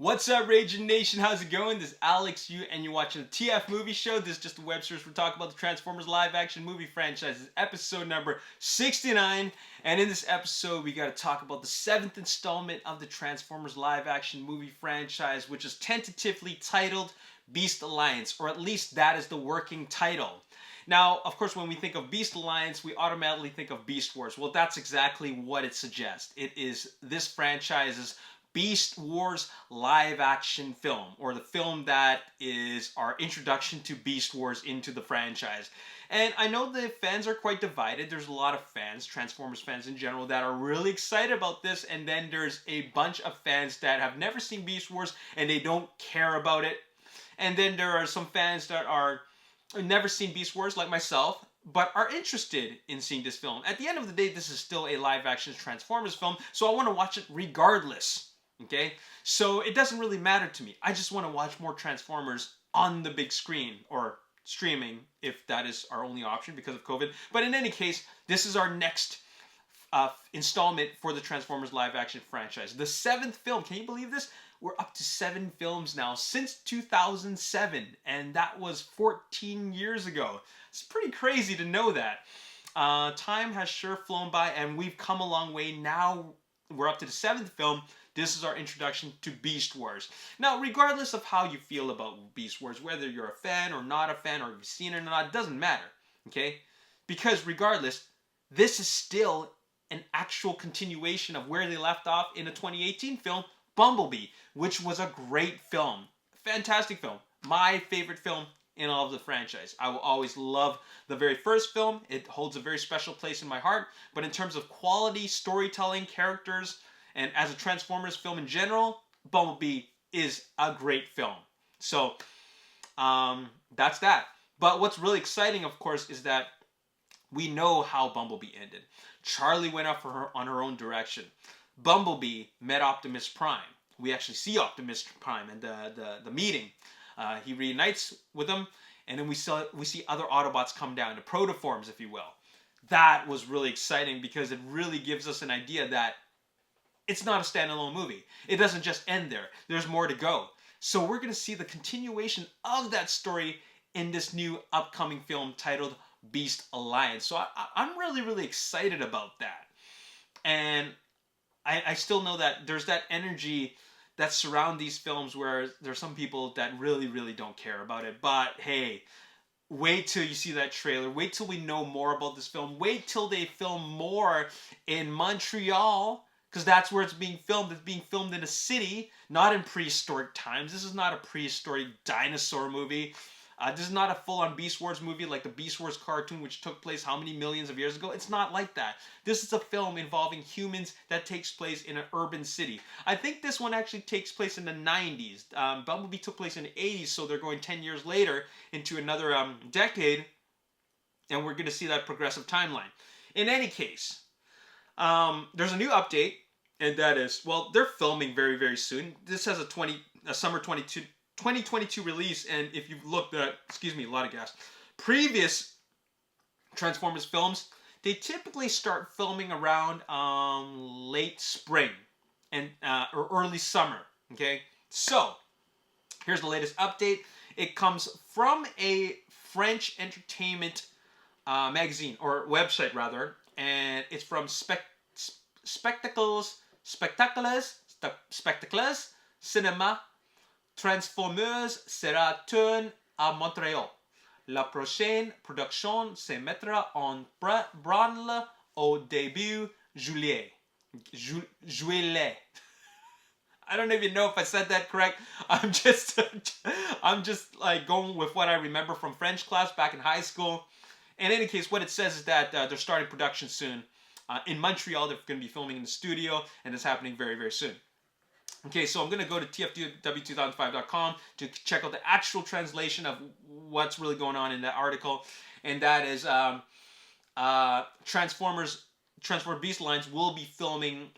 What's up, Ragin Nation? How's it going? This is Alex, and you're watching the TF Movie Show. This is just a web series we're talking about the Transformers live-action movie franchise. This is episode number 69, and in this episode, we got to talk about the 7th installment of the Transformers live-action movie franchise, which is tentatively titled Beast Alliance, or at least that is the working title. Now, of course, when we think of Beast Alliance, we automatically think of Beast Wars. Well, that's exactly what it suggests. It is this franchise's Beast Wars live action film, or the film that is our introduction to Beast Wars into the franchise. And I know the fans are quite divided. There's a lot of fans, Transformers fans in general, that are really excited about this, and then there's a bunch of fans that have never seen Beast Wars and they don't care about it. And then there are some fans that are never seen Beast Wars, like myself, but are interested in seeing this film. At the end of the day, this is still a live action Transformers film, so I want to watch it regardless. Okay, so it doesn't really matter to me. I just want to watch more Transformers on the big screen, or streaming if that is our only option because of COVID. But in any case, this is our next installment for the Transformers live action franchise. The 7th film. Can you believe this? We're up to 7 films now since 2007, and that was 14 years ago. It's pretty crazy to know that. Time has sure flown by, and we've come a long way. Now we're up to the 7th film. This is our introduction to Beast Wars. Now, regardless of how you feel about Beast Wars, whether you're a fan or not a fan, or you've seen it or not, it doesn't matter, okay? Because regardless, this is still an actual continuation of where they left off in the 2018 film, Bumblebee, which was a great film. Fantastic film. My favorite film in all of the franchise. I will always love the very first film. It holds a very special place in my heart. But in terms of quality, storytelling, characters, and as a Transformers film in general, Bumblebee is a great film. So, that's that. But what's really exciting, of course, is that we know how Bumblebee ended. Charlie went off on her own direction. Bumblebee met Optimus Prime. We actually see Optimus Prime in the meeting. He reunites with him, and then we see other Autobots come down, the protoforms, if you will. That was really exciting because it really gives us an idea that it's not a standalone movie. It doesn't just end there. There's more to go. So we're going to see the continuation of that story in this new upcoming film titled Beast Alliance. So I'm really, really excited about that. And I still know that there's that energy that surround these films where there's some people that really, really don't care about it. But hey, wait till you see that trailer. Wait till we know more about this film. Wait till they film more in Montreal, because that's where it's being filmed. It's being filmed in a city, not in prehistoric times. This is not a prehistoric dinosaur movie. This is not a full-on Beast Wars movie like the Beast Wars cartoon, which took place how many millions of years ago? It's not like that. This is a film involving humans that takes place in an urban city. I think this one actually takes place in the 90s. Bumblebee took place in the 80s, so they're going 10 years later into another decade, and we're going to see that progressive timeline. In any case, there's a new update, and that is, well, they're filming very, very soon. This has a summer 2022 release, and if you've looked at, a lot of gas, previous Transformers films, they typically start filming around late spring and or early summer. Okay, so here's the latest update. It comes from a French entertainment magazine, or website rather, and it's from Spectacles Cinéma. Transformers sera tourné à Montréal. La prochaine production se mettra en branle au début juillet. Juillet. I don't even know if I said that correct. I'm just like going with what I remember from French class back in high school. In any case, what it says is that they're starting production soon. In Montreal, they're going to be filming in the studio, and it's happening very, very soon. Okay, so I'm going to go to tfw2005.com to check out the actual translation of what's really going on in that article, and that is Transformers Beast Alliance will be filming,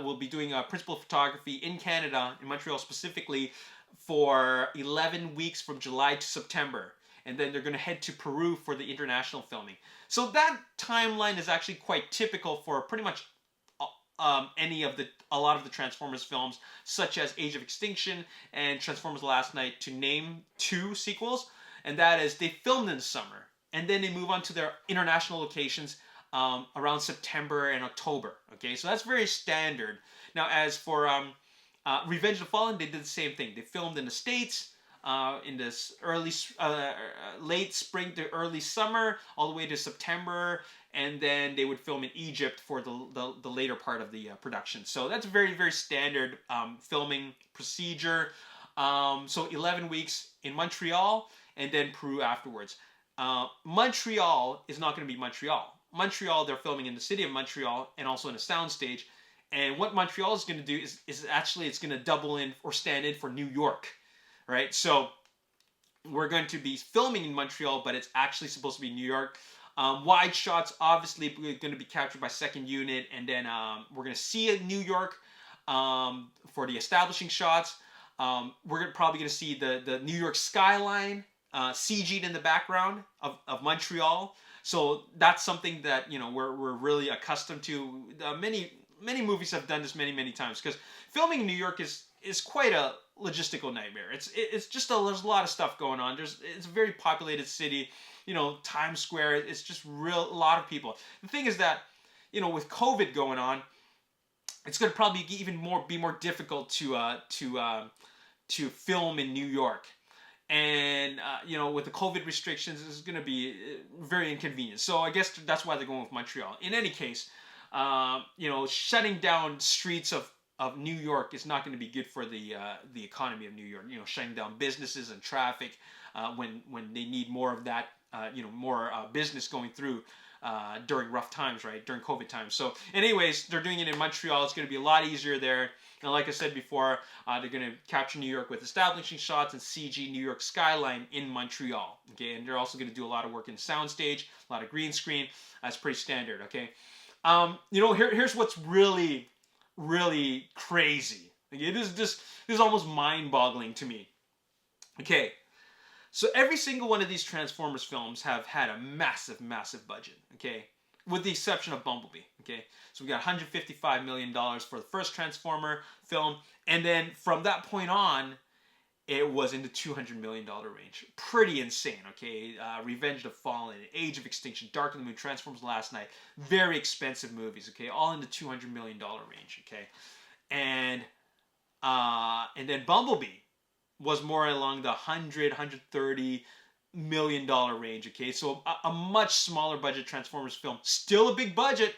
will be doing principal photography in Canada, in Montreal specifically, for 11 weeks from July to September. And then they're going to head to Peru for the international filming. So that timeline is actually quite typical for pretty much a lot of the Transformers films, such as Age of Extinction and Transformers: The Last Night, to name two sequels. And that is, they filmed in the summer, and then they move on to their international locations around September and October. Okay, so that's very standard. Now, as for Revenge of the Fallen, they did the same thing. They filmed in the States in this late spring to early summer, all the way to September, and then they would film in Egypt for the later part of the production. So that's very, very standard filming procedure. So 11 weeks in Montreal, and then Peru afterwards. Montreal is not going to be Montreal. Montreal, they're filming in the city of Montreal and also in a soundstage. And what Montreal is going to do is actually it's going to double in or stand in for New York, right? So we're going to be filming in Montreal, but it's actually supposed to be New York. Wide shots, obviously, going to be captured by second unit, and then we're going to see New York for the establishing shots. We're probably going to see the New York skyline CG'd in the background of Montreal. So that's something that we're really accustomed to. Many movies have done this many times, because filming in New York is quite a logistical nightmare. It's just there's a lot of stuff going on. It's a very populated city. Times Square. It's just a lot of people. The thing is that with COVID going on, it's going to probably be more difficult to film in New York. And, with the COVID restrictions, it's going to be very inconvenient. So I guess that's why they're going with Montreal. In any case, shutting down streets of New York is not going to be good for the economy of New York. Shutting down businesses and traffic when they need more of that, more business going through during rough times, right? During COVID times. So anyways, they're doing it in Montreal. It's going to be a lot easier there. And like I said before, they're going to capture New York with establishing shots and CG New York skyline in Montreal. Okay, and they're also going to do a lot of work in soundstage, a lot of green screen. That's pretty standard. Okay, here's what's really, really crazy. Okay, this is almost mind-boggling to me. Okay, so every single one of these Transformers films have had a massive budget. Okay, with the exception of Bumblebee. Okay, so we got $155 million for the first Transformer film, and then from that point on, it was in the $200 million range. Pretty insane. Okay, Revenge of the Fallen, Age of Extinction, Dark of the Moon, Transformers: Last Night, very expensive movies. Okay, all in the $200 million range. Okay, and then Bumblebee was more along the $130 million range. Okay, so a much smaller budget Transformers film, still a big budget,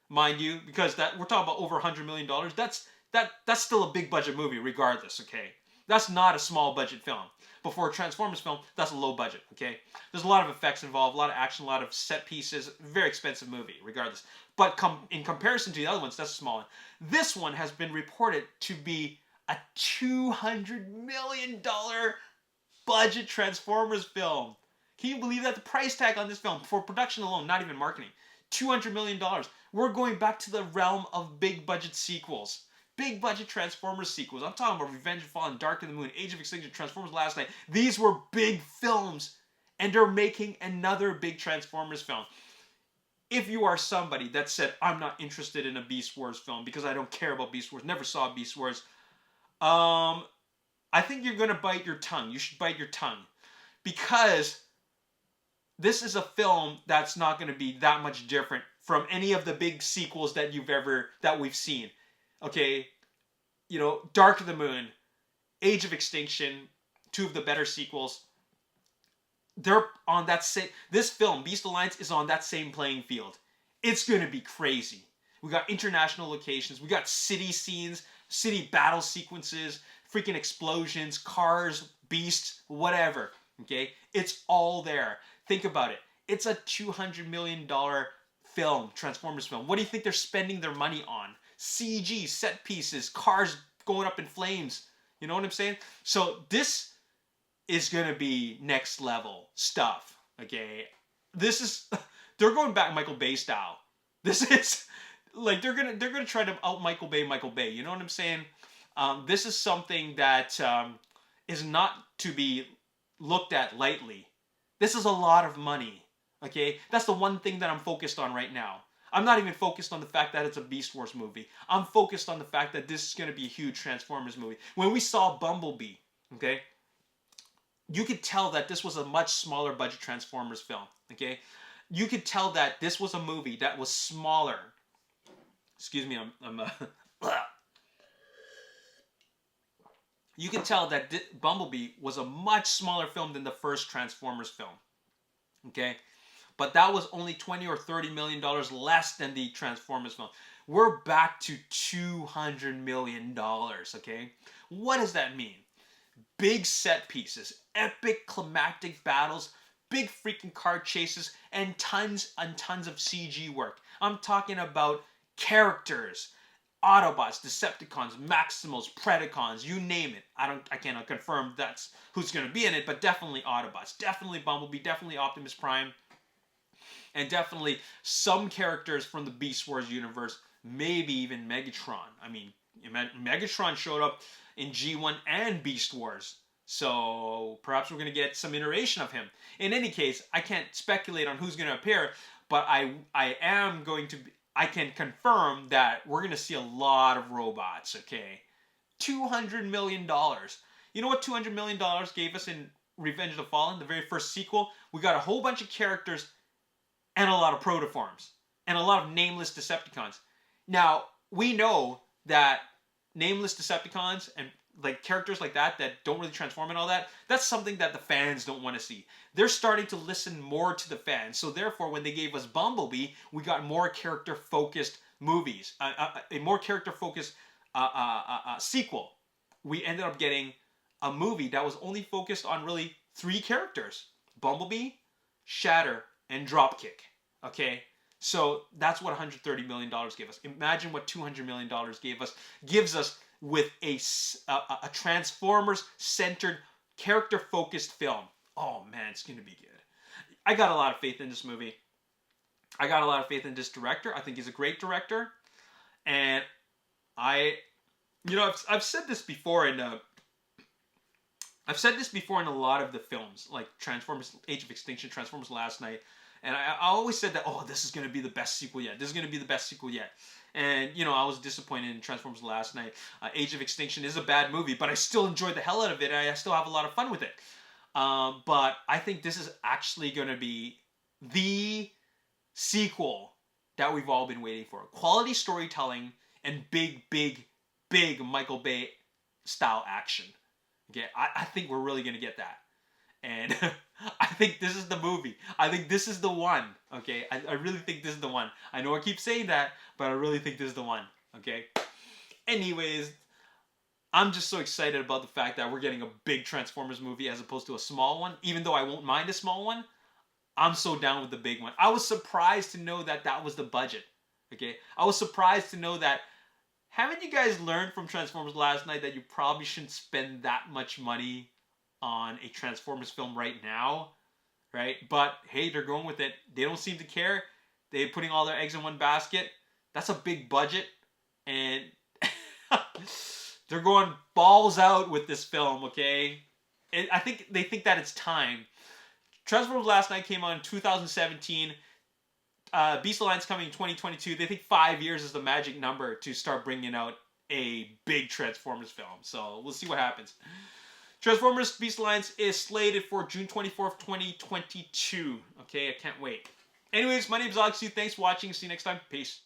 mind you, because that we're talking about over $100 million. That's still a big budget movie regardless. Okay, that's not a small budget film. But for a Transformers film, that's a low budget. Okay, there's a lot of effects involved, a lot of action, a lot of set pieces. Very expensive movie regardless. But in comparison to the other ones, that's a small one. This one has been reported to be a $200 million budget Transformers film. Can you believe that? The price tag on this film for production alone, not even marketing, $200 million. We're going back to the realm of big budget sequels. Big budget Transformers sequels. I'm talking about Revenge of the Fallen, Dark of the Moon, Age of Extinction, Transformers: Last Night. These were big films, and they're making another big Transformers film. If you are somebody that said, I'm not interested in a Beast Wars film because I don't care about Beast Wars, never saw Beast Wars, I think you're going to bite your tongue. You should bite your tongue. Because this is a film that's not going to be that much different from any of the big sequels that we've seen. Okay, Dark of the Moon, Age of Extinction, two of the better sequels. They're on that same. This film, Beast Alliance, is on that same playing field. It's gonna be crazy. We got international locations. We got city scenes, city battle sequences, freaking explosions, cars, beasts, whatever. Okay, it's all there. Think about it. It's a $200 million film, Transformers film. What do you think they're spending their money on? CG, set pieces, cars going up in flames. You know what I'm saying? So this is going to be next level stuff. Okay? They're going back Michael Bay style. This is like they're gonna try to out Michael Bay. You know what I'm saying? This is something that is not to be looked at lightly. This is a lot of money. Okay? That's the one thing that I'm focused on right now. I'm not even focused on the fact that it's a Beast Wars movie. I'm focused on the fact that this is going to be a huge Transformers movie. When we saw Bumblebee, okay, you could tell that this was a much smaller budget Transformers film, okay? You could tell that this was a movie that was smaller. Excuse me, I'm you can tell that Bumblebee was a much smaller film than the first Transformers film, okay? But that was only 20 or 30 million dollars less than the Transformers film. We're back to 200 million dollars, okay? What does that mean? Big set pieces, epic climactic battles, big freaking car chases, and tons of CG work. I'm talking about characters, Autobots, Decepticons, Maximals, Predacons, you name it. I cannot confirm that's who's going to be in it, but definitely Autobots, definitely Bumblebee, definitely Optimus Prime, and definitely some characters from the Beast Wars universe, maybe even Megatron. I mean, Megatron showed up in G1 and Beast Wars, so perhaps we're going to get some iteration of him. In any case, I can't speculate on who's going to appear, but I can confirm that we're going to see a lot of robots, okay? $200 million. You know what $200 million gave us in Revenge of the Fallen, the very first sequel? We got a whole bunch of characters and a lot of protoforms and a lot of nameless Decepticons. Now, we know that nameless Decepticons and like characters like that don't really transform and all that, that's something that the fans don't want to see. They're starting to listen more to the fans. So therefore, when they gave us Bumblebee, we got more character-focused movies, a more character-focused sequel. We ended up getting a movie that was only focused on really 3 characters: Bumblebee, Shatter, and Dropkick. Okay? So that's what $130 million gave us. Imagine what $200 million gives us with a Transformers-centered, character-focused film. Oh man, it's going to be good. I got a lot of faith in this movie. I got a lot of faith in this director. I think he's a great director. And I've said this before in I've said this before in a lot of the films, like Transformers Age of Extinction, Transformers Last Night. And I always said that, oh, this is going to be the best sequel yet. This is going to be the best sequel yet. And, I was disappointed in Transformers Last Night. Age of Extinction is a bad movie, but I still enjoyed the hell out of it, and I still have a lot of fun with it. But I think this is actually going to be the sequel that we've all been waiting for. Quality storytelling and big, big, big Michael Bay style action. Okay, I think we're really going to get that. And I think this is the movie. I think this is the one. Okay, I really think this is the one. I know I keep saying that, but I really think this is the one. Okay. Anyways, I'm just so excited about the fact that we're getting a big Transformers movie as opposed to a small one. Even though I won't mind a small one, I'm so down with the big one. I was surprised to know that that was the budget. Okay, I was surprised to know that. Haven't you guys learned from Transformers Last Night that you probably shouldn't spend that much money on a Transformers film right now, right? But hey, they're going with it. They don't seem to care. They're putting all their eggs in one basket. That's a big budget, and they're going balls out with this film, okay? I think they think that it's time. Transformers Last Night came out in 2017. Beast Alliance coming in 2022. They think 5 years is the magic number to start bringing out a big Transformers film. So we'll see what happens. Transformers Beast Alliance is slated for June 24th, 2022. Okay, I can't wait. Anyways, my name is Alex. Thanks for watching. See you next time. Peace.